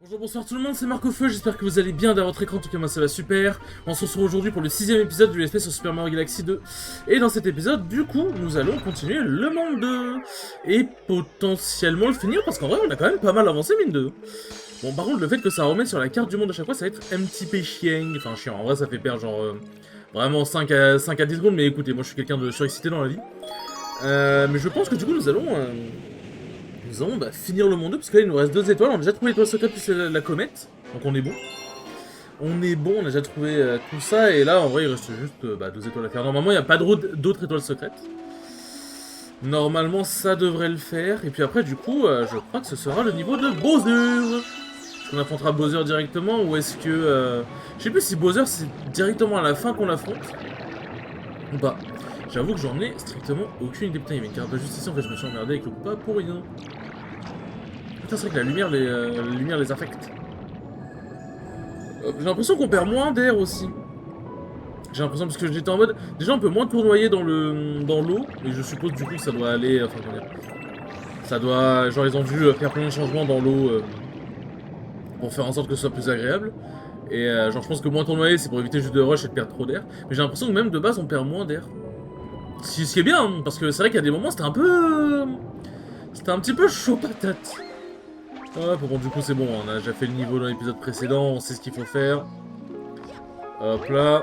Bonjour, bonsoir tout le monde, c'est Marco Feu, j'espère que vous allez bien derrière votre écran, en tout cas moi ça va super. On se retrouve aujourd'hui pour le 6ème épisode du Let's Play sur Super Mario Galaxy 2. Et dans cet épisode, du coup, nous allons continuer le monde 2. Et potentiellement le finir, parce qu'en vrai on a quand même pas mal avancé mine de. Bon par contre le fait que ça remette sur la carte du monde à chaque fois, ça va être un petit peu chiant. Enfin chiant, en vrai ça fait perdre genre vraiment 5 à 10 secondes, mais écoutez, moi je suis quelqu'un de surexcité dans la vie. Mais je pense que du coup nous allons finir le monde 2, parce que là il nous reste 2 étoiles, on a déjà trouvé l'étoile secrète plus la comète, donc on est bon. On est bon, on a déjà trouvé tout ça, et là en vrai il reste juste 2 étoiles à faire. Normalement il n'y a pas d'autres étoiles secrètes. Normalement ça devrait le faire, et puis après du coup je crois que ce sera le niveau de Bowser. Est-ce qu'on affrontera Bowser directement, ou est-ce que... Je sais plus si Bowser c'est directement à la fin qu'on l'affronte, ou pas. J'avoue que j'en ai strictement aucune idée. Putain, il y avait une carte de justice, en fait je me suis emmerdé avec le coup pas pour rien. Putain, c'est vrai que la lumière les affecte. J'ai l'impression qu'on perd moins d'air aussi. J'ai l'impression, parce que j'étais en mode... Déjà, on peut moins tournoyer dans l'eau, et je suppose du coup que ça doit aller... Enfin, comment dire... Ça doit... Genre, ils ont dû faire plein de changements dans l'eau pour faire en sorte que ce soit plus agréable. Et genre, je pense que moins tournoyer, c'est pour éviter juste de rush et de perdre trop d'air. Mais j'ai l'impression que même de base, on perd moins d'air. Ce qui est bien, hein, parce que c'est vrai qu'il y a des moments, c'était un peu... C'était un petit peu chaud patate. Hop, bon du coup c'est bon, on a déjà fait le niveau dans l'épisode précédent, on sait ce qu'il faut faire. Hop là.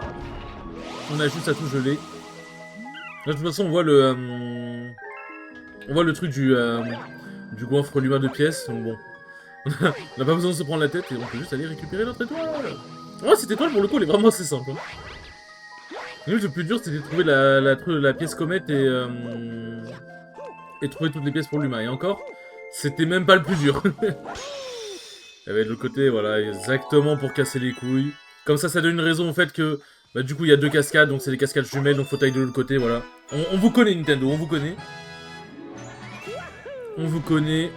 On a juste à tout geler. Là de toute façon on voit le truc du goinfre lumin de pièces, donc bon. On n'a pas besoin de se prendre la tête et on peut juste aller récupérer notre étoile. Ouais, cette étoile pour le coup elle est vraiment assez simple. Le plus dur c'était de trouver la pièce comète et trouver toutes les pièces pour l'humain. Et encore, c'était même pas le plus dur. Et de l'autre côté, voilà, exactement pour casser les couilles. Comme ça donne une raison au fait que, du coup, il y a 2 cascades, donc c'est des cascades jumelles, donc faut tailler de l'autre côté, voilà. On vous connaît, Nintendo, on vous connaît. On vous connaît.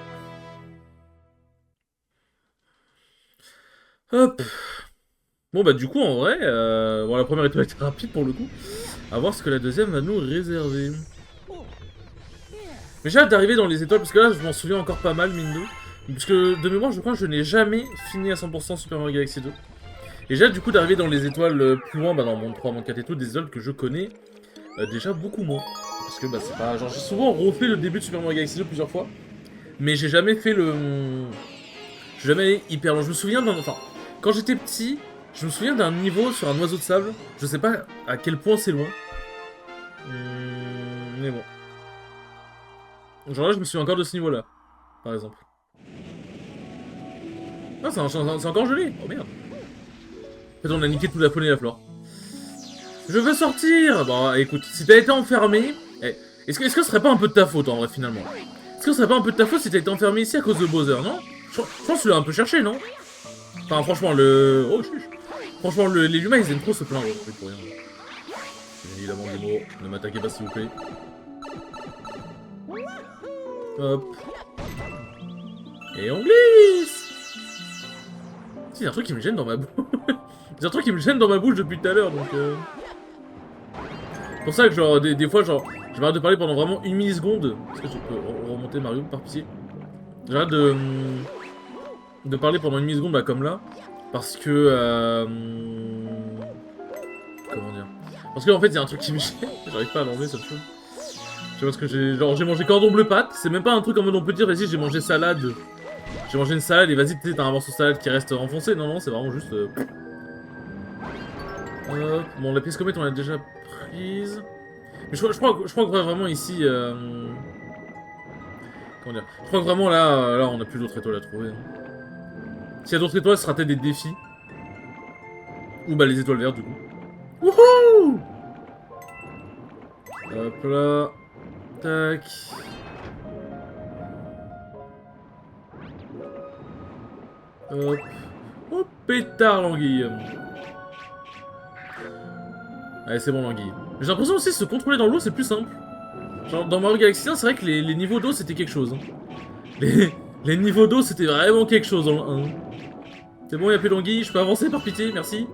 Hop. Bon, du coup, en vrai, bon, la première étoile était rapide pour le coup. À voir ce que la deuxième va nous réserver. Mais j'ai hâte d'arriver dans les étoiles, parce que là, je m'en souviens encore pas mal, mine de. Parce que, de mémoire, je crois que je n'ai jamais fini à 100% Super Mario Galaxy 2. Et j'ai hâte du coup d'arriver dans les étoiles plus loin, dans Monde 3, Monde 4 et tout, des étoiles que je connais déjà beaucoup moins. Parce que c'est pas... Genre j'ai souvent refait le début de Super Mario Galaxy 2 plusieurs fois, mais j'ai jamais fait le... Je suis jamais allé hyper loin. Je me souviens d'un... Enfin, quand j'étais petit, je me souviens d'un niveau sur un oiseau de sable. Je sais pas à quel point c'est loin. Mais bon. Genre là, je me souviens encore de ce niveau-là, par exemple. Ah, c'est encore gelé. Oh merde. En fait, on a niqué toute la faune et la flore. Je veux sortir. Bon, écoute, si t'as été enfermé... Est-ce que ce serait pas un peu de ta faute, en vrai, finalement? Est-ce que ce serait pas un peu de ta faute si t'as été enfermé ici à cause de Bowser, non? Je pense que tu l'as un peu cherché, non? Enfin, franchement, Oh, chiche. Franchement, les humains, ils aiment trop se plaindre. Pour rien. Bien évidemment, des mots. Ne m'attaquez pas, s'il vous plaît. Hop. Et on glisse. Il y a un truc qui me gêne dans ma bouche. Il y a un truc qui me gêne dans ma bouche depuis tout à l'heure, donc... C'est pour ça que, genre, des fois, genre, je m'arrête de parler pendant vraiment 1 milliseconde. Est-ce que je peux remonter Mario, par pitié? J'arrête de parler pendant 1 milliseconde, comme là. Parce que, comment dire? Parce qu'en fait, il y a un truc qui me gêne. J'arrive pas à l'enlever, cette chose. Je sais pas ce que j'ai... Genre, j'ai mangé cordon bleu pâte. C'est même pas un truc en mode on peut dire, vas-y, j'ai mangé salade. J'ai mangé une salade et vas-y, t'as un morceau de salade qui reste enfoncé. Non, non, c'est vraiment juste... Hop. Bon, la pièce comète, on l'a déjà prise. Mais je crois que vraiment ici... Comment dire? Je crois que vraiment là on a plus d'autres étoiles à trouver. Hein. S'il y a d'autres étoiles, ce sera peut-être des défis. Ou les étoiles vertes du coup. Wouhou! Hop là. Tac. Hop. Oh pétard l'anguille. Allez c'est bon l'anguille. J'ai l'impression aussi que se contrôler dans l'eau c'est plus simple. Genre dans Mario Galaxy 1 c'est vrai que les niveaux d'eau c'était quelque chose. Hein. Les niveaux d'eau c'était vraiment quelque chose dans le 1. C'est bon, il n'y a plus d'anguille, je peux avancer par pitié, merci.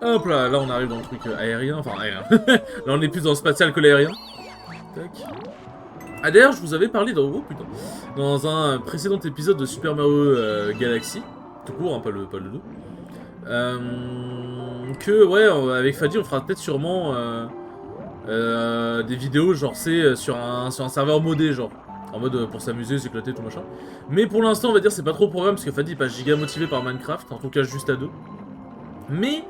Hop là, là on arrive dans le truc aérien, enfin aérien. Là on est plus dans le spatial que l'aérien. Tac. Ah d'ailleurs, je vous avais parlé dans, oh, putain, dans un précédent épisode de Super Mario Galaxy, tout court, hein, pas le 2, que ouais, avec Fadi, on fera peut-être sûrement des vidéos, genre c'est sur un serveur modé, genre. En mode pour s'amuser, s'éclater, tout machin. Mais pour l'instant, on va dire c'est pas trop le programme, parce que Fadi est pas giga motivé par Minecraft, en tout cas juste à 2. Mais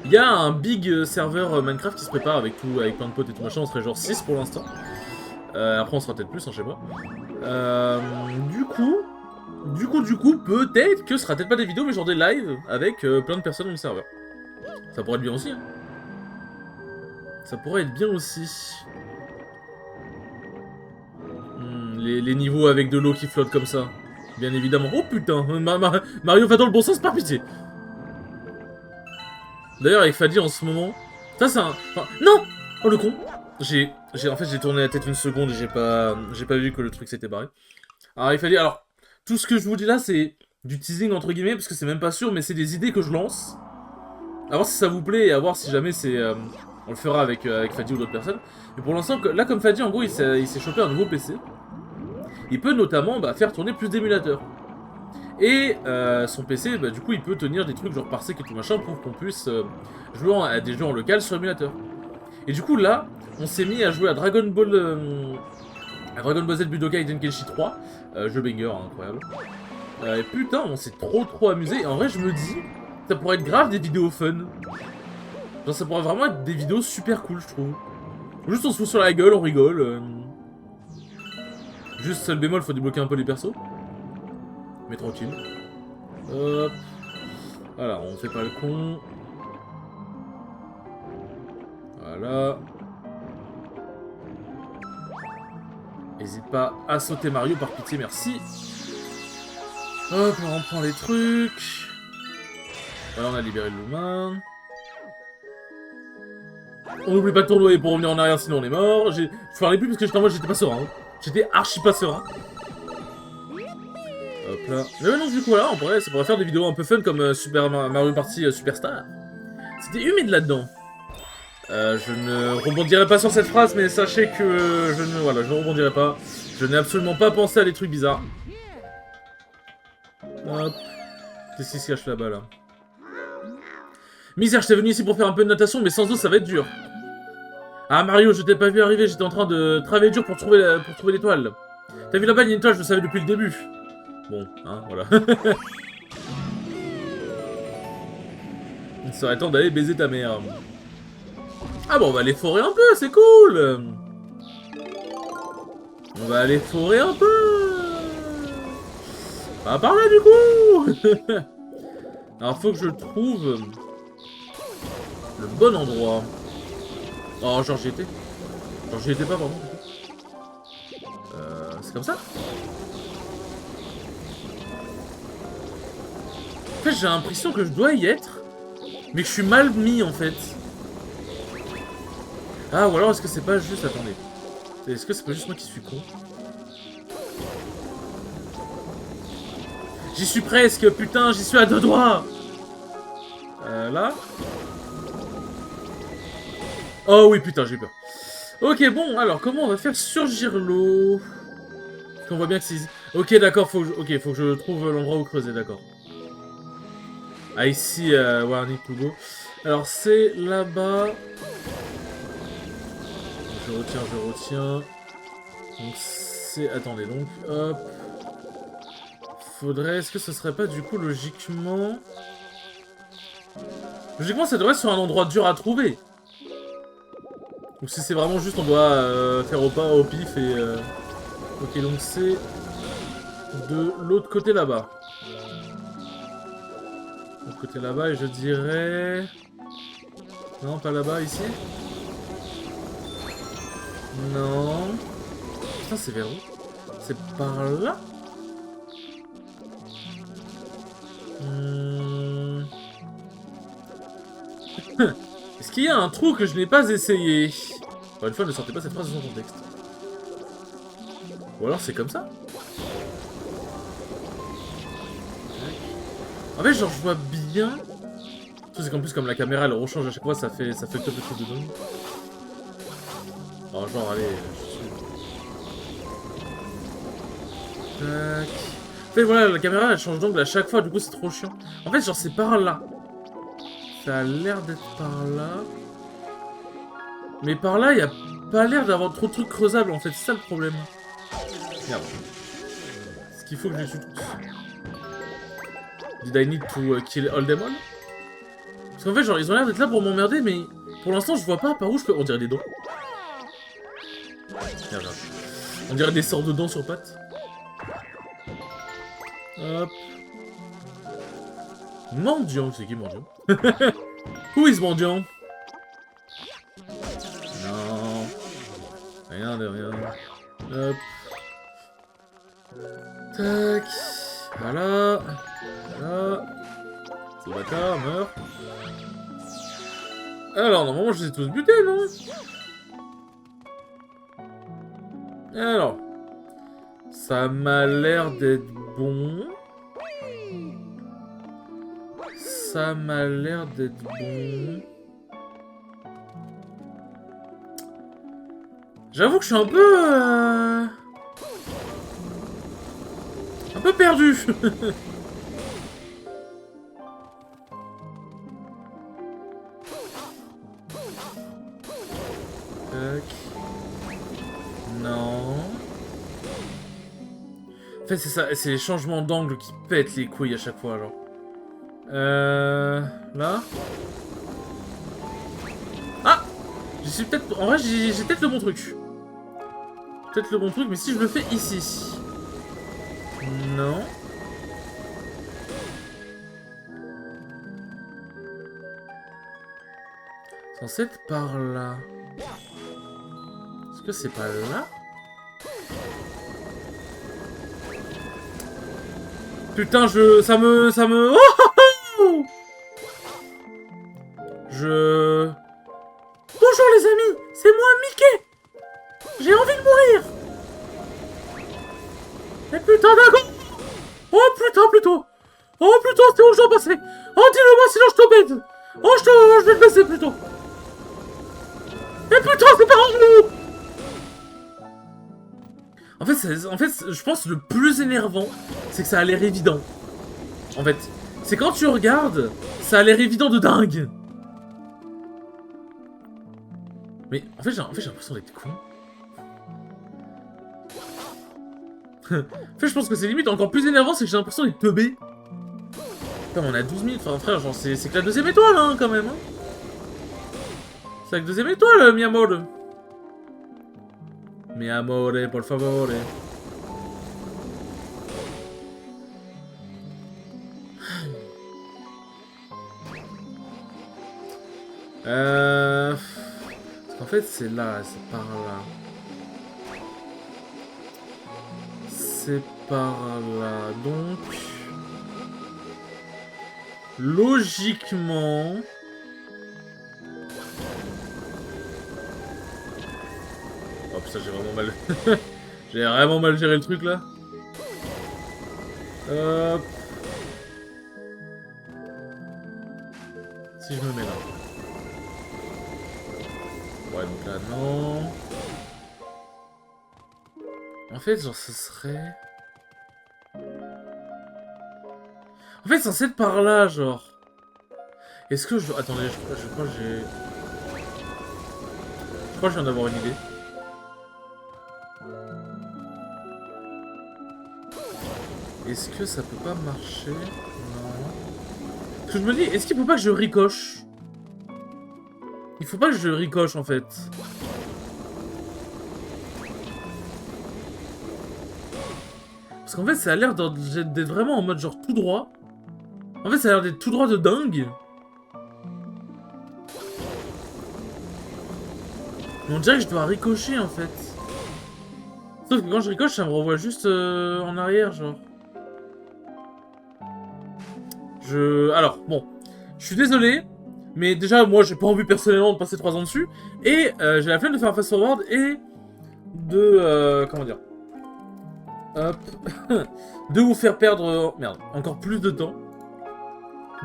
il y a un big serveur Minecraft qui se prépare avec tout, avec plein de potes et tout machin, on serait genre 6 pour l'instant. Après on sera peut-être plus, hein, je sais pas. Du coup, peut-être que ce sera peut-être pas des vidéos, mais genre des lives avec plein de personnes dans le serveur. Ça pourrait être bien aussi, hein. Ça pourrait être bien aussi. Les niveaux avec de l'eau qui flotte comme ça. Bien évidemment. Oh putain, Mario va dans le bon sens par pitié. D'ailleurs avec Fadi en ce moment... Ça c'est un... Enfin, non. Oh le con. En fait j'ai tourné la tête une seconde et j'ai pas vu que le truc s'était barré. Alors avec Fadi, alors... Tout ce que je vous dis là c'est du teasing entre guillemets parce que c'est même pas sûr mais c'est des idées que je lance. A voir si ça vous plaît et à voir si jamais c'est... on le fera avec Fadi ou d'autres personnes. Mais pour l'instant, là comme Fadi en gros il s'est chopé un nouveau PC. Il peut notamment faire tourner plus d'émulateurs. Et son PC, du coup, il peut tenir des trucs genre parsec et tout machin pour qu'on puisse jouer à des jeux en local sur émulateur. Et du coup, là, on s'est mis à jouer à Dragon Ball Z Budokai Tenkaichi 3. Jeu banger, hein, incroyable. Et putain, on s'est trop amusé. Et en vrai, je me dis, ça pourrait être grave des vidéos fun. Genre, ça pourrait vraiment être des vidéos super cool, je trouve. Juste on se fout sur la gueule, on rigole. Juste seul bémol, faut débloquer un peu les persos. Mais tranquille. Hop. Voilà, on fait pas le con. Voilà. N'hésite pas à sauter Mario, par pitié, merci. Hop, on reprend les trucs. Voilà, on a libéré le Luma. On n'oublie pas de tournoyer pour revenir en arrière, sinon on est mort. Je parlais plus parce que j'étais en mode j'étais pas serein. J'étais archi pas serein. Hop là. Mais non, du coup, là, ça pourrait faire des vidéos un peu fun comme Super Mario Party Superstar. C'était humide là-dedans. Je ne rebondirai pas sur cette phrase, mais sachez que je ne rebondirai pas. Je n'ai absolument pas pensé à des trucs bizarres. Hop. Qu'est-ce qui se cache là-bas, là? Misère, j'étais venu ici pour faire un peu de natation, mais sans eau, ça va être dur. Ah, Mario, je t'ai pas vu arriver, j'étais en train de travailler dur pour trouver l'étoile. T'as vu là-bas, il y a une étoile, je le savais depuis le début. Bon, hein, voilà. Il serait temps d'aller baiser ta mère. Ah bon, on va aller forer un peu, c'est cool. On va aller forer un peu. Pas par là, du coup. Alors, faut que je trouve le bon endroit. Oh, genre j'y étais. Genre j'y étais pas, pardon. C'est comme ça. En fait, j'ai l'impression que je dois y être, mais que je suis mal mis, en fait. Ah, ou alors est-ce que c'est pas juste... Attendez. Est-ce que c'est pas juste moi qui suis con? J'y suis presque, putain, j'y suis à 2 doigts. Là. Oh oui, putain, j'ai peur. Ok, bon, alors, comment on va faire surgir l'eau? Parce qu'on voit bien que c'est... Ok, d'accord, faut que je trouve l'endroit où creuser, d'accord. Ah, ici, where I need to go. Alors, c'est là-bas. Je retiens. Donc, c'est... Attendez, donc, hop. Faudrait... Est-ce que ce serait pas, du coup, logiquement... Logiquement, ça devrait être sur un endroit dur à trouver. Donc si c'est vraiment juste, on doit faire au pif et... Ok, donc c'est de l'autre côté là-bas. De l'autre côté là-bas, et je dirais... Non, pas là-bas, ici. Non. Putain, c'est vers où? C'est par là? Est-ce qu'il y a un trou que je n'ai pas essayé? Encore une fois, ne sortez pas cette phrase de son contexte. Ou alors c'est comme ça? En fait, genre, je vois bien... C'est qu'en plus, comme la caméra, elle rechange à chaque fois, ça fait top le truc de dingue. Oh, genre, allez, je suis... Tac. En fait, voilà, la caméra, elle change d'angle à chaque fois, du coup, c'est trop chiant. En fait, genre, c'est par là. Ça a l'air d'être par là. Mais par là, il n'y a pas l'air d'avoir trop de trucs creusables, en fait. C'est ça, le problème. Merde. Ce qu'il faut que je tue tous. Did I need to kill all them all? Parce qu'en fait, genre, ils ont l'air d'être là pour m'emmerder, mais pour l'instant, je vois pas par où je peux... On dirait des dents. Merde. On dirait des sorts de dents sur pattes. Hop. Mendiant, c'est qui Mendiant? Who is Mendiant? Non. Rien de rien. Hop. Tac. Voilà. Voilà. Ce bâtard meurt. Alors, normalement, je les ai tous butés, non? Alors. Ça m'a l'air d'être bon. Ça m'a l'air d'être bon. J'avoue que je suis un peu perdu. Tac. Non. En fait, c'est ça, c'est les changements d'angle qui pètent les couilles à chaque fois, genre. Là. Ah! J'y suis peut-être... En vrai, j'ai peut-être le bon truc. Peut-être le bon truc, mais si je le fais ici... Non. Censé être par là. Est-ce que c'est pas là? Putain, ça me... Oh, oh, oh. Bonjour les amis, c'est moi Mickey. J'ai envie de mourir. Mais putain d'accord. Oh putain plutôt. Oh putain, c'était où je dois passer. Oh dis-le-moi sinon je te bête. Oh je vais te baisser plutôt. Mais putain c'est pas nous. En fait, je pense que le plus énervant, c'est que ça a l'air évident. En fait, c'est quand tu regardes, ça a l'air évident de dingue. Mais en fait, j'ai l'impression d'être con. En fait, je pense que c'est limite encore plus énervant, c'est que j'ai l'impression d'être teubé. Putain, on a 12 minutes, enfin frère, genre c'est que la deuxième étoile, hein, quand même. Hein. C'est la deuxième étoile, mi amore. Mi amore, por favore. Parce qu'en fait, c'est là, c'est par là. C'est par là, donc... Logiquement... Oh putain, j'ai vraiment mal... j'ai vraiment mal géré le truc, là. Hop... Si je me mets là. Ouais, donc là, non... En fait, genre, ce serait... En fait, c'est censé être par là, genre... Est-ce que je... Attendez, je crois que j'ai... Je crois que je viens d'avoir une idée. Est-ce que ça peut pas marcher? Non. Parce que je me dis, est-ce qu'il faut pas que je ricoche? Il faut pas que je ricoche, en fait. Parce qu'en fait, ça a l'air d'être vraiment en mode genre tout droit. En fait, ça a l'air d'être tout droit de dingue. Mais on dirait que je dois ricocher, en fait. Sauf que quand je ricoche, ça me renvoie juste en arrière, genre. Alors, bon. Je suis désolé. Mais déjà, moi, j'ai pas envie personnellement de passer 3 ans dessus. Et j'ai la flemme de faire un fast-forward et de... comment dire? Hop. De vous faire perdre... merde, encore plus de temps.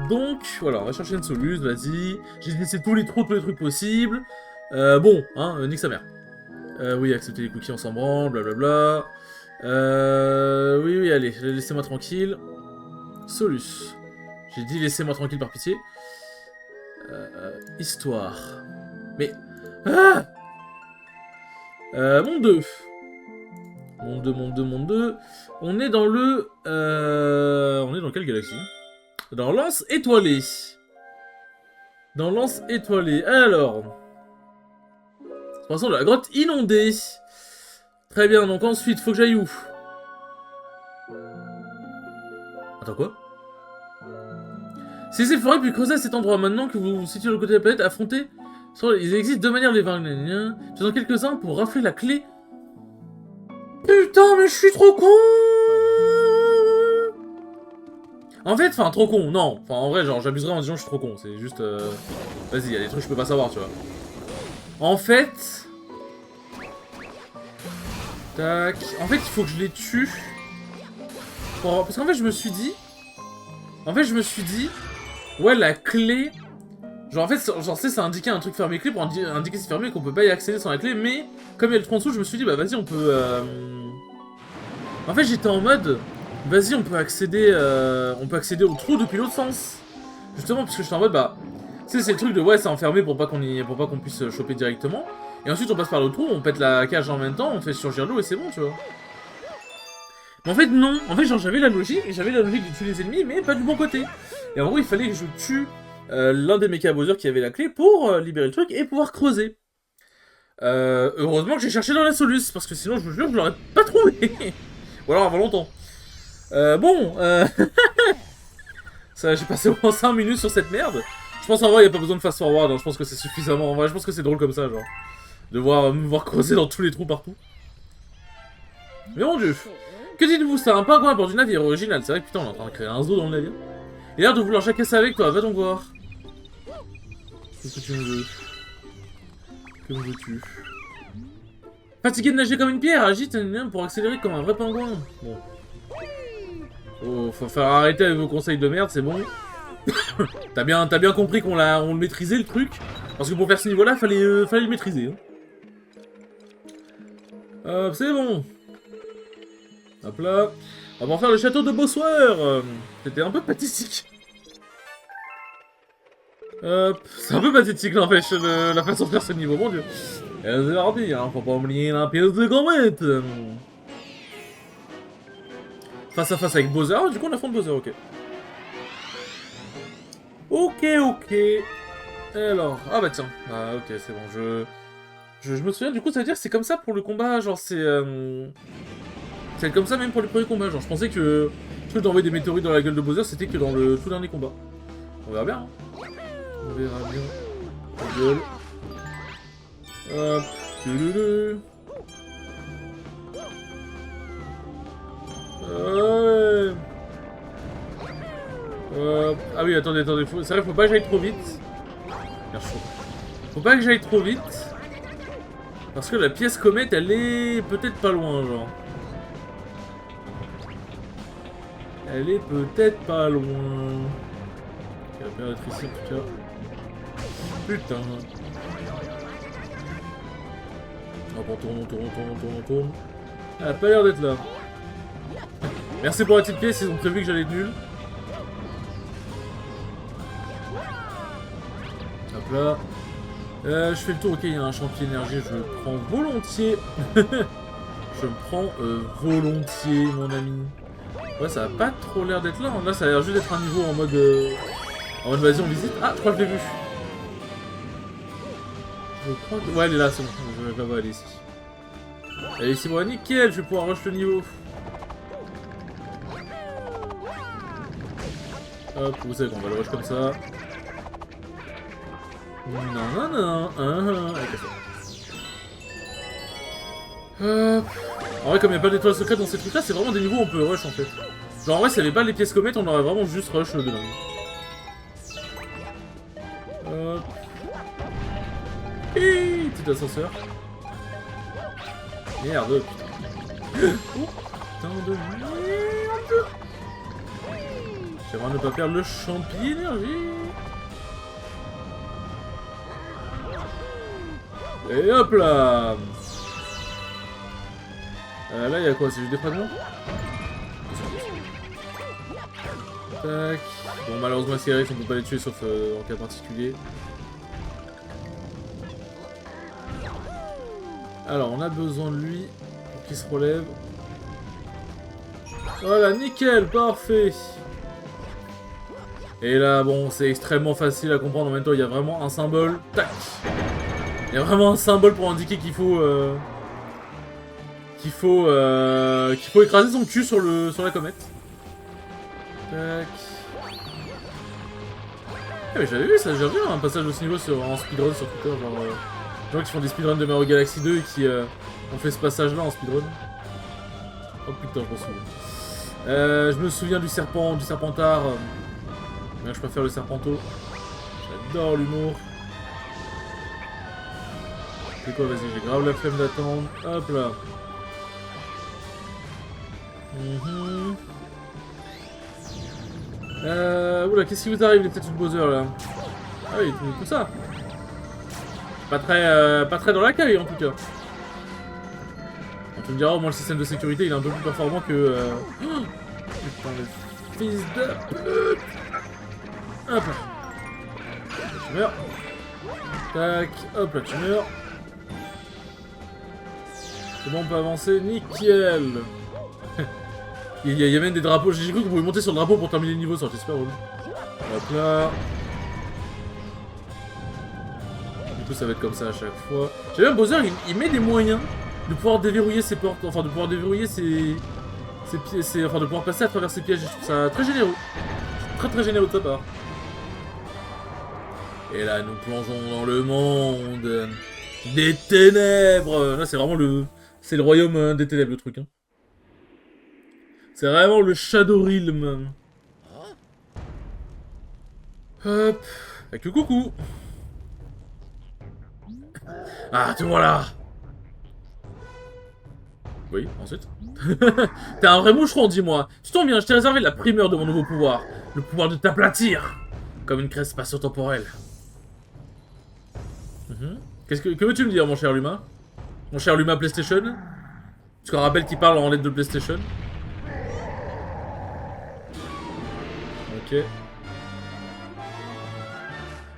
Donc, voilà, on va chercher une solution, vas-y. J'ai laissé tous les trucs possibles. Bon, hein, nique sa mère. Oui, accepter les cookies, on s'en branle, blablabla. Oui, oui, allez, laissez-moi tranquille. Solus. J'ai dit laissez-moi tranquille par pitié. Histoire. Mais... Ah Monde 2. Monde 2. On est dans le... On est dans quelle galaxie? Dans Lance étoilée. Dans Lance étoilée. Alors... Passons de la grotte inondée. Très bien, donc ensuite, faut que j'aille où? Attends, quoi? Si ces forêts puis creuser à cet endroit, maintenant que vous vous situez de l'autre côté de la planète, affronter... Il existe deux manières de les vaincre. Faisons quelques-uns pour rafler la clé. Putain, mais je suis trop con! En fait, enfin, trop con, non. Enfin, en vrai, genre, j'abuserais en disant que je suis trop con. C'est juste... Vas-y, il y a des trucs que je peux pas savoir, tu vois. En fait... Tac... En fait, il faut que je les tue. Parce qu'en fait, je me suis dit... Ouais, la clé... Genre, en fait, genre, c'est indiqué un truc fermé clé pour indiquer c'est fermé qu'on peut pas y accéder sans la clé, mais... Comme il y a le tronc dessous, je me suis dit, bah vas-y, on peut... En fait, j'étais en mode... Vas-y, on peut accéder au trou depuis l'autre sens. Justement, parce que j'étais en mode, bah... Tu sais, c'est le truc de, ouais, c'est enfermé pour pas qu'on puisse choper directement. Et ensuite, on passe par le trou, on pète la cage en même temps, on fait surgir l'eau et c'est bon, tu vois. Mais en fait, non. En fait, genre, j'avais la logique de tuer les ennemis, mais pas du bon côté. Et en gros, il fallait que je tue l'un des Mecha Bowser qui avait la clé pour libérer le truc et pouvoir creuser. Heureusement que j'ai cherché dans la soluce, parce que sinon, je vous jure, je l'aurais pas trouvé. Ou alors avant longtemps. Ça, j'ai passé au moins 5 minutes sur cette merde. Je pense en vrai, il n'y a pas besoin de fast forward, hein. Je pense que c'est suffisamment. En vrai, je pense que c'est drôle comme ça, genre. De me voir creuser dans tous les trous partout. Mais mon dieu. Que dites-vous, c'est un pingouin à bord du navire original. C'est vrai que putain, on est en train de créer un zoo dans le navire. Il a l'air de vouloir jacasser avec toi, va donc voir. Qu'est-ce que tu me veux? Que me veux-tu? Fatigué de nager comme une pierre, agite pour accélérer comme un vrai pingouin. Bon. Oh, faut faire arrêter avec vos conseils de merde, c'est bon. T'as bien compris qu'on le maîtrisait le truc. Parce que pour faire ce niveau-là, fallait le maîtriser. Hein. C'est bon. Hop là. On va en faire le château de Bossueur. C'était un peu pathétique. C'est un peu pathétique n'empêche la façon de faire ce niveau, mon dieu. C'est hardi, hein, faut pas oublier la pièce de comète. Face à face avec Bowser, du coup on affronte Bowser, ok. Ok. Alors, ah bah tiens, ok c'est bon, je me souviens du coup ça veut dire que c'est comme ça pour le combat, genre c'est comme ça même pour les premiers combats, genre je pensais que le truc d'envoyer des météorites dans la gueule de Bowser c'était que dans le tout dernier combat. On verra bien, hein. On verra bien. La gueule. Hop, ah oui, attendez, c'est vrai, faut pas que j'aille trop vite. Faut pas que j'aille trop vite. Parce que la pièce comète, elle est peut-être pas loin, genre. Elle est peut-être pas loin. Elle va bien être ici, en tout cas. Putain. Hop, on tourne. Elle a pas l'air d'être là. Merci pour la petite pièce, ils ont prévu que j'allais être nul. Hop là. Je fais le tour, ok, il y a un champion énergie, je le prends volontiers. Je me prends volontiers, mon ami. Ouais, ça a pas trop l'air d'être là. Là, ça a l'air juste d'être un niveau en mode vas-y, on visite. Ah, je crois que je l'ai vu. Je crois que... Ouais, elle est là, c'est bon. Je la vois, elle est ici. Elle est ici, bon, nickel, je vais pouvoir rush le niveau. Hop, vous savez qu'on va le rush comme ça. Non. Allez, hop. En vrai, comme il n'y a pas d'étoiles secrètes dans ces trucs-là, c'est vraiment des niveaux où on peut rush en fait. Genre en vrai, s'il n'y avait pas les pièces comètes, on aurait vraiment juste rush dedans. Hop. Et petit ascenseur. Merde, putain. Oh, putain de merde. J'aimerais ne pas perdre le champi énergie. Et hop là. Là, il y a quoi? C'est juste des fragments? Tac. Bon, malheureusement, Skyrex, on peut pas les tuer sauf en cas particulier. Alors, on a besoin de lui pour qu'il se relève. Voilà, nickel, parfait. Et là, bon, c'est extrêmement facile à comprendre. En même temps, il y a vraiment un symbole. Tac. Il y a vraiment un symbole pour indiquer qu'il faut... qu'il faut écraser son cul sur la comète. Tac. Ah mais j'avais vu ça, j'ai vu un passage de ce niveau en speedrun sur Twitter, genre des gens qui font des speedruns de Mario Galaxy 2 et qui ont fait ce passage là en speedrun. Oh putain, je m'en souviens. Je me souviens du serpentard. Mais je préfère le serpenteau. J'adore l'humour. C'est quoi, vas-y, j'ai grave la flemme d'attendre. Hop là. Oula, qu'est-ce qui vous arrive les têtes de Bowser là? Ah oui, tout ça. Pas très dans l'accueil en tout cas. Tu me diras, au moins le système de sécurité il est un peu plus performant que... Oh putain, le fils de pute. Hop là. Tu meurs. Tac, hop là, tu meurs. C'est bon, on peut avancer, nickel. Il y a même des drapeaux, j'ai cru qu'on pouvait monter sur le drapeau pour terminer le niveau, ça j'espère. Hop là. Du coup ça va être comme ça à chaque fois. J'ai même Bowser, il met des moyens de pouvoir déverrouiller ses portes, enfin de pouvoir déverrouiller ses pieds, enfin de pouvoir passer à travers ses pièges. Je trouve ça très généreux. Très généreux de sa part. Et là nous plongeons dans le monde des ténèbres. Là c'est vraiment le... C'est le royaume des ténèbres le truc. Hein. C'est vraiment le Shadow Realm. Hop. Avec le coucou. Ah, te voilà. Oui, ensuite. T'es un vrai moucheron, dis-moi. Tu tombes bien, je t'ai réservé la primeur de mon nouveau pouvoir. Le pouvoir de t'aplatir. Comme une crête spatio-temporelle. Que veux-tu me dire, mon cher Luma? Mon cher Luma PlayStation? Parce qu'on rappelle qu'il parle en lettres de PlayStation. Ok.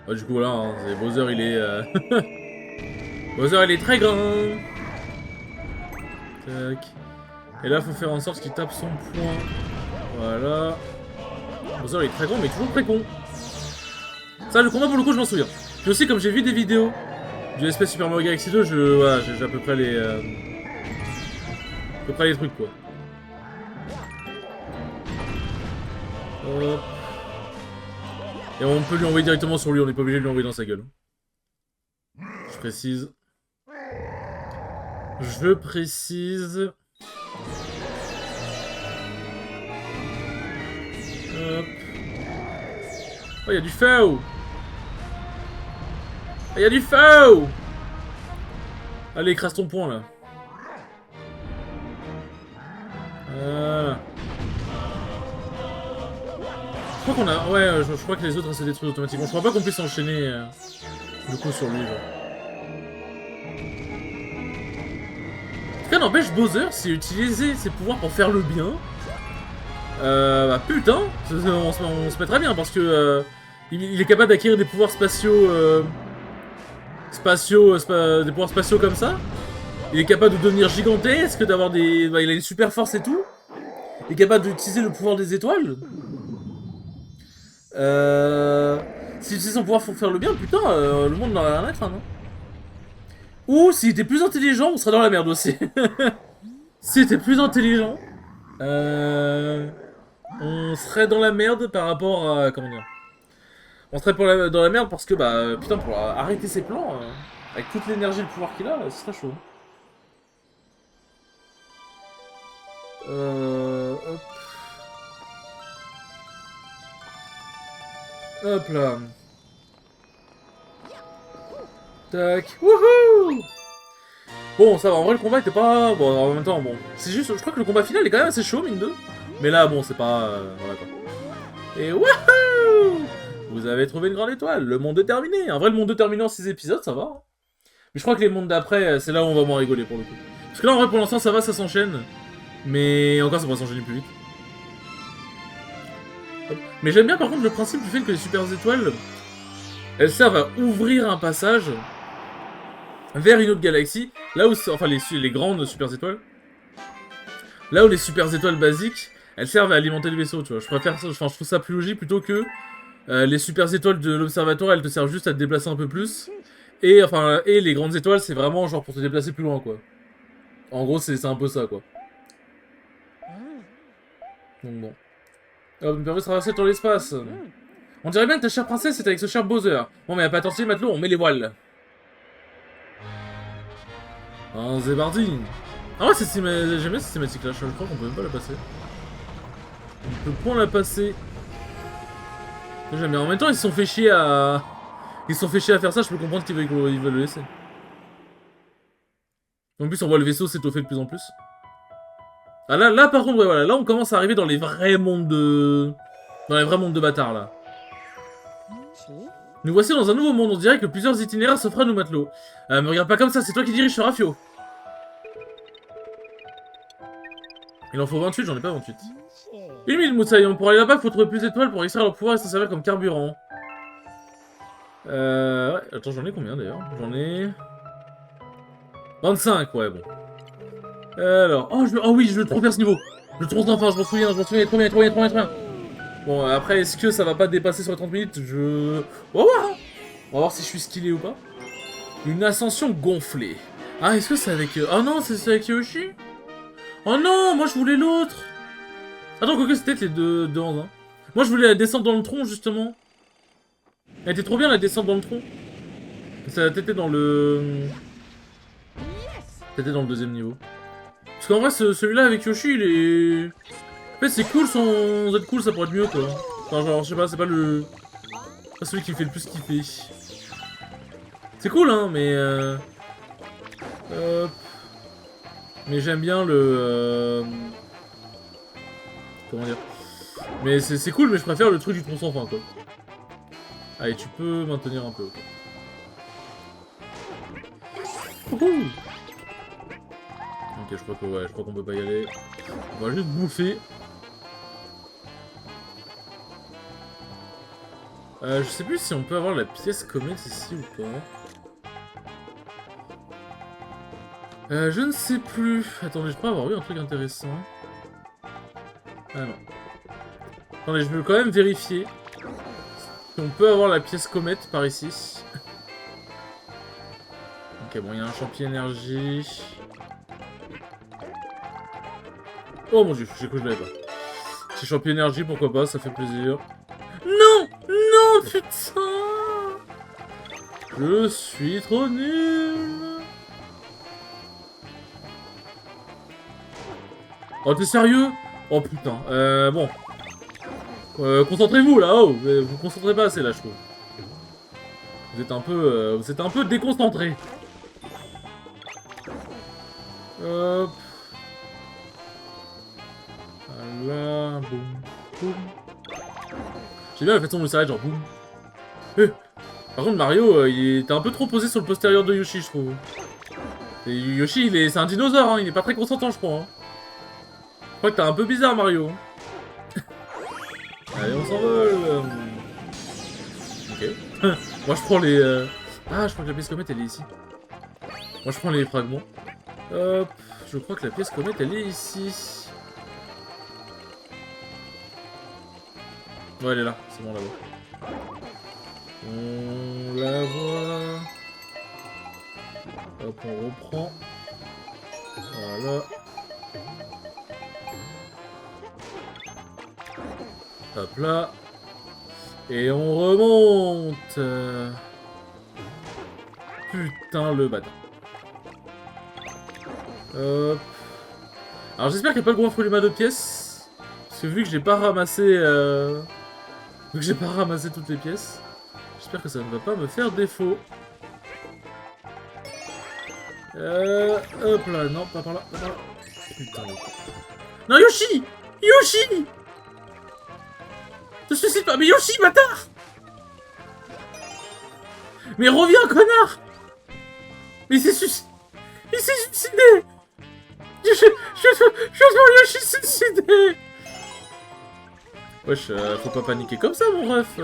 Bah, du coup, voilà, hein, Bowser, il est... Bowser, il est très grand. Tac. Et là, faut faire en sorte qu'il tape son poing. Voilà. Bowser, il est très grand, mais toujours très con. Ça, le combat, pour le coup, je m'en souviens. Puis aussi, comme j'ai vu des vidéos du espèce Super Mario Galaxy 2, voilà, j'ai à peu près les... à peu près les trucs, quoi. Hop. Et on peut lui envoyer directement sur lui, on n'est pas obligé de lui envoyer dans sa gueule. Je précise. Je précise. Hop. Oh, il y a du feu. Il y a du feu. Allez, écrase ton poing, là. Voilà. Je crois qu'on a... Ouais, je crois que les autres se détruisent automatiquement. Je crois pas qu'on puisse enchaîner du coup sur lui. En tout cas, n'empêche, Bowser, s'il utilisait ses pouvoirs pour faire le bien, bah putain, on se met très bien parce que il est capable d'acquérir des pouvoirs spatiaux, des pouvoirs spatiaux comme ça. Il est capable de devenir gigantesque, d'avoir des, bah, il a des super forces et tout. Il est capable d'utiliser le pouvoir des étoiles. S'il utilise son pouvoir pour faire le bien, putain, le monde n'aurait rien à craindre. Hein. Ou s'il était plus intelligent, on serait dans la merde aussi. S'il était plus intelligent, on serait dans la merde par rapport à... Comment dire? On serait dans la merde parce que, bah, putain, pour arrêter ses plans, avec toute l'énergie et le pouvoir qu'il a, ce serait chaud. Hop. Hop là. Tac. Wouhou! Bon, ça va, en vrai, le combat était pas... Bon, en même temps, bon... C'est juste, je crois que le combat final est quand même assez chaud, mine de. Mais là, bon, c'est pas... Voilà, quoi. Et wouhou! Vous avez trouvé une grande étoile, le monde est terminé. En vrai, le monde est terminé en 6 épisodes, ça va. Hein. Mais je crois que les mondes d'après, c'est là où on va moins rigoler, pour le coup. Parce que là, en vrai, pour l'instant, ça va, ça s'enchaîne. Mais encore, ça pourrait s'enchaîner plus vite. Hop. Mais j'aime bien, par contre, le principe du fait que les super étoiles, elles servent à ouvrir un passage vers une autre galaxie. Là où, enfin, les grandes super étoiles. Là où les super étoiles basiques, elles servent à alimenter le vaisseau, tu vois. Je préfère ça, enfin, je trouve ça plus logique plutôt que les super étoiles de l'observatoire, elles te servent juste à te déplacer un peu plus. Et enfin, et les grandes étoiles, c'est vraiment genre pour te déplacer plus loin, quoi. En gros, c'est un peu ça, quoi. Donc bon. Oh, me permet de traverser dans l'espace. On dirait bien que ta chère princesse est avec ce cher Bowser. Bon, mais à pas attention, matelot, on met les voiles. Ah, c'est parti. Ah ouais, j'aime bien cette cinématique là, je crois qu'on peut même pas la passer. On peut pas la passer. J'aime bien. En même temps, ils se sont fait chier à... Ils se sont fait chier à faire ça, je peux comprendre qu'ils veulent le laisser. En plus, on voit le vaisseau s'étoffer de plus en plus. Ah là par contre, ouais, voilà, là on commence à arriver dans les vrais mondes de... Dans les vrais mondes de bâtards, là. Nous voici dans un nouveau monde, on dirait que plusieurs itinéraires s'offrent à nous, matelots. Me regarde pas comme ça, c'est toi qui dirige ce rafio. Il en faut 28, j'en ai pas 28. 1000 moussaillons, pour aller là-bas, faut trouver plus d'étoiles pour extraire leur pouvoir et s'en servir comme carburant. Ouais, attends, j'en ai combien d'ailleurs? J'en ai... 25, ouais, bon. Alors, oh oui, je veux trop faire ce niveau. Je le trouve enfin, je m'en souviens, il est trop bien, trop bien, trop bien, trop bien. Bon, après, est-ce que ça va pas dépasser sur les 30 minutes? On va voir, hein. On va voir si je suis skillé ou pas. Une ascension gonflée. Ah, est-ce que c'est avec... Oh non, c'est avec Yoshi? Oh non, moi je voulais l'autre. Attends, quoique c'était les deux hein. Moi je voulais la descente dans le tronc, justement. Elle était trop bien, la descente dans le tronc. Ça t'était dans le... T'étais dans le deuxième niveau. Parce qu'en vrai, celui-là avec Yoshi, il est... En fait, c'est cool sans être cool, ça pourrait être mieux, quoi. Enfin, genre, je sais pas, c'est pas le... Pas celui qui me fait le plus kiffer. C'est cool, hein, mais... Mais j'aime bien le... Comment dire? Mais c'est cool, mais je préfère le truc du tronc sans fin, quoi. Allez, tu peux maintenir un peu, ok. Ouhou. Ok, je crois qu'on peut pas y aller. On va juste bouffer. Je sais plus si on peut avoir la pièce comète ici ou pas. Je ne sais plus. Attendez, je pourrais avoir eu un truc intéressant. Ah non. Attendez, je veux quand même vérifier si on peut avoir la pièce comète par ici. Ok, bon, il y a un champion énergie. Oh mon dieu, j'ai cru que je l'avais pas. C'est champion énergie, pourquoi pas, ça fait plaisir. Non! Non, putain! Je suis trop nul! Oh, t'es sérieux? Oh putain, bon. Concentrez-vous là, oh! Vous vous concentrez pas assez là, je trouve. Vous êtes un peu déconcentré. Hop. Voilà, boum, boum. J'aime bien la façon dont il s'arrête, genre boum. Par contre, Mario, il était un peu trop posé sur le postérieur de Yoshi, je trouve. Et Yoshi, c'est un dinosaure, hein, il est pas très consentant, je crois. Hein. Je crois que t'es un peu bizarre, Mario. Allez, on s'envole. Ok. Moi, je prends les... Ah, je crois que la pièce comète, elle est ici. Moi, je prends les fragments. Hop. Je crois que la pièce comète, elle est ici. Ouais, elle est là. C'est bon, là-bas. On la voit. Hop, on reprend. Voilà. Hop là. Et on remonte. Putain, le bâtard. Hop. Alors j'espère qu'il n'y a pas le gros fruit de pièces. Parce que vu que j'ai pas ramassé... Vu que j'ai pas ramassé toutes les pièces, j'espère que ça ne va pas me faire défaut. Hop là, non, pas par là, pas par là. Putain, non, Yoshi! Yoshi! Te suicide pas, mais Yoshi, bâtard! Mais reviens, connard! Mais il s'est suicidé! Je vois Yoshi se suicider. Wesh, faut pas paniquer comme ça, mon ref.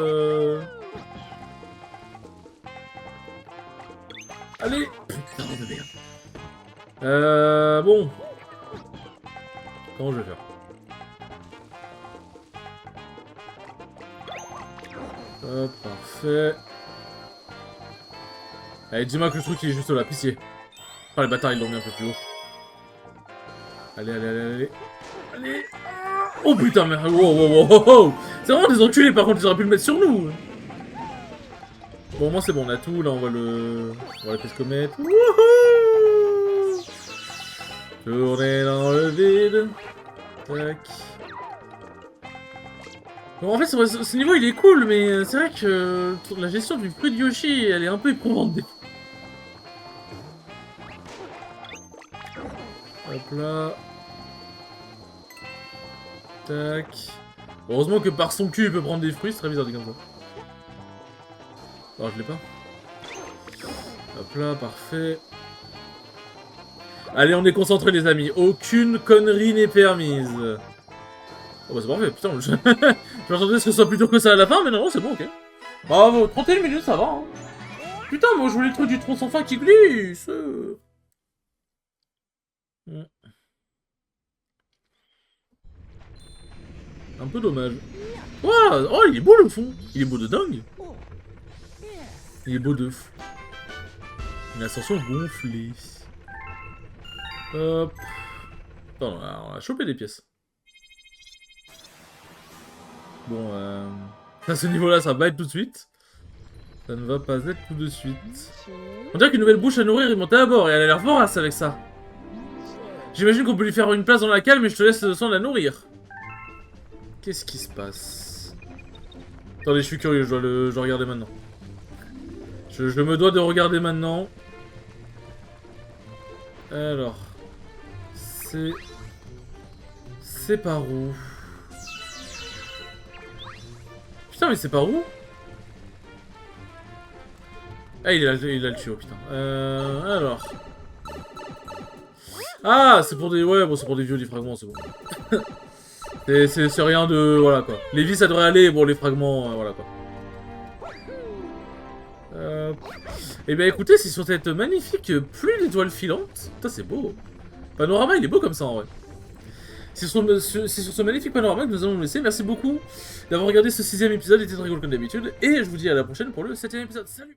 Allez. Putain de merde. Bon. Comment je vais faire? Hop, parfait. Allez, dis-moi que le truc il est juste là, pitié. Oh, les bâtards ils l'ont mis un peu plus haut. Allez, allez, allez, allez. Allez. Oh putain, mais. Wow, wow, wow, wow. C'est vraiment des enculés, par contre, ils auraient pu le mettre sur nous. Bon, moi c'est bon, on a tout. Là, on va le. On va la pièce comète. Wouhou. Tourner dans le vide. Tac. Bon, en fait, ce niveau il est cool, mais c'est vrai que la gestion du fruit de Yoshi, elle est un peu éprouvante. Hop là. Tac. Heureusement que par son cul il peut prendre des fruits, c'est très bizarre dit comme ça. Oh, je l'ai pas. Hop là, parfait. Allez, on est concentrés les amis. Aucune connerie n'est permise. Oh bah c'est parfait, putain, je m'attendais à ce que ce soit plus dur que ça à la fin, mais non, c'est bon, ok. Bravo, 31 minutes, ça va, hein. Putain, moi je voulais le truc du tronc sans fin qui glisse. Un peu dommage. Wow, oh, il est beau le fond. Il est beau de dingue. Il est beau de fou. Une ascension gonflée. Hop. Attends, on a chopé des pièces. Bon, à ce niveau-là, ça va être tout de suite. Ça ne va pas être tout de suite. On dirait qu'une nouvelle bouche à nourrir est montée à bord et elle a l'air vorace avec ça. J'imagine qu'on peut lui faire une place dans la cale, mais je te laisse le soin de la nourrir. Qu'est-ce qui se passe? Attendez, je suis curieux, je dois regarder maintenant. Je me dois de regarder maintenant. Alors. C'est par où? Putain, mais c'est par où? Ah, il a le tuyau, putain. Alors. Ah, c'est pour des... Ouais, bon, c'est pour des vieux, des fragments, c'est bon. C'est rien de... Voilà, quoi. Les vies, ça devrait aller, bon, les fragments, voilà, quoi. Eh bien, écoutez, c'est sur cette magnifique pluie d'étoiles filantes. Putain, c'est beau. Panorama, il est beau comme ça, en vrai. C'est sur ce magnifique panorama que nous allons nous laisser. Merci beaucoup d'avoir regardé ce 6ème épisode, il était très cool comme d'habitude. Et je vous dis à la prochaine pour le 7ème épisode. Salut!